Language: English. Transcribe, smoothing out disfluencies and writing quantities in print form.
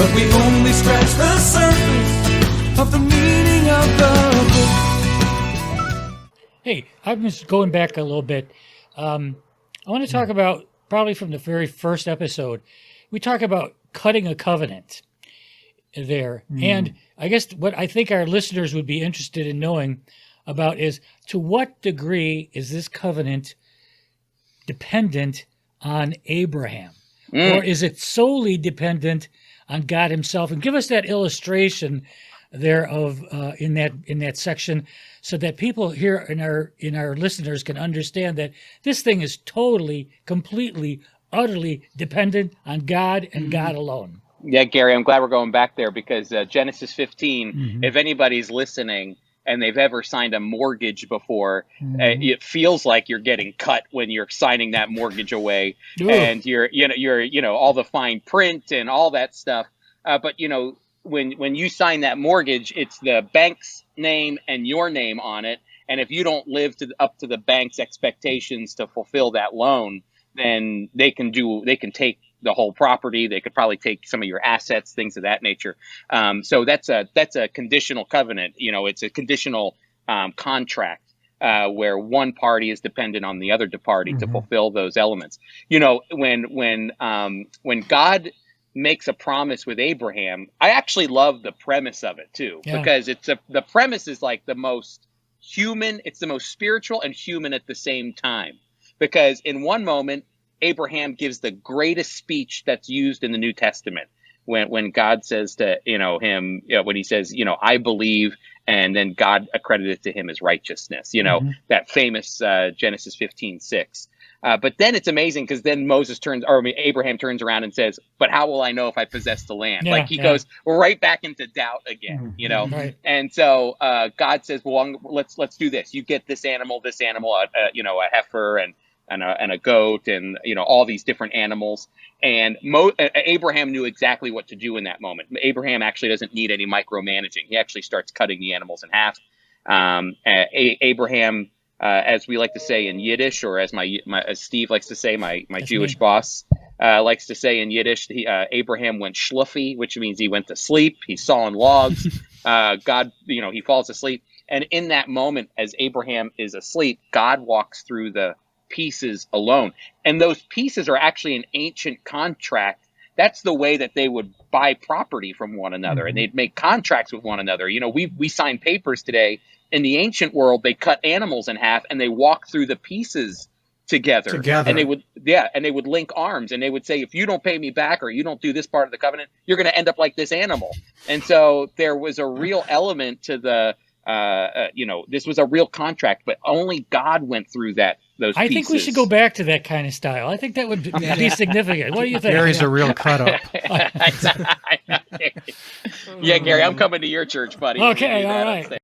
but we only scratch the surface of the meaning of the book. Hey, I'm just going back a little bit. I want to talk about, probably from the very first episode, we talk about cutting a covenant there. And I guess what I think our listeners would be interested in knowing about is, to what degree is this covenant dependent on Abraham? Or is it solely dependent on God himself? And give us that illustration there of in that section, so that people here in our listeners can understand that this thing is totally, completely, utterly dependent on God and God alone. Yeah, Gary, I'm glad we're going back there, because Genesis 15, if anybody's listening and they've ever signed a mortgage before, it feels like you're getting cut when you're signing that mortgage away. And you're all the fine print and all that stuff. But when you sign that mortgage, it's the bank's name and your name on it. And if you don't live up to the bank's expectations to fulfill that loan, then they can take the whole property. They could probably take some of your assets, things of that nature. So that's a conditional covenant. It's a conditional contract where one party is dependent on the other party to fulfill those elements. When God makes a promise with Abraham, I actually love the premise of it too, because the premise is like the most human. It's the most spiritual and human at the same time, because in one moment, Abraham gives the greatest speech that's used in the New Testament, when God says to him, when he says, I believe, and then God accredited to him as righteousness, that famous Genesis 15:6. But then it's amazing, because then Abraham turns around and says, but how will I know if I possess the land? He goes right back into doubt again, Right. And so God says, well, let's do this. You get this animal, a heifer and a goat, and all these different animals. And Abraham knew exactly what to do in that moment. Abraham actually doesn't need any micromanaging. He actually starts cutting the animals in half. Abraham, as we like to say in Yiddish, or as as Steve likes to say, my Jewish boss likes to say in Yiddish, Abraham went schluffy, which means he went to sleep. He's sawing logs. God, he falls asleep. And in that moment, as Abraham is asleep, God walks through the pieces alone. And those pieces are actually an ancient contract. That's the way that they would buy property from one another, and they'd make contracts with one another. We sign papers today. In the ancient world, they cut animals in half and they walk through the pieces together. And they would link arms, and they would say, if you don't pay me back, or you don't do this part of the covenant, you're going to end up like this animal. And so there was a real element to the this was a real contract, but only God went through those pieces. I think we should go back to that kind of style. I think that would be significant. What do you think? Gary's a real cut-up. Yeah, Gary, I'm coming to your church, buddy. Okay, all right.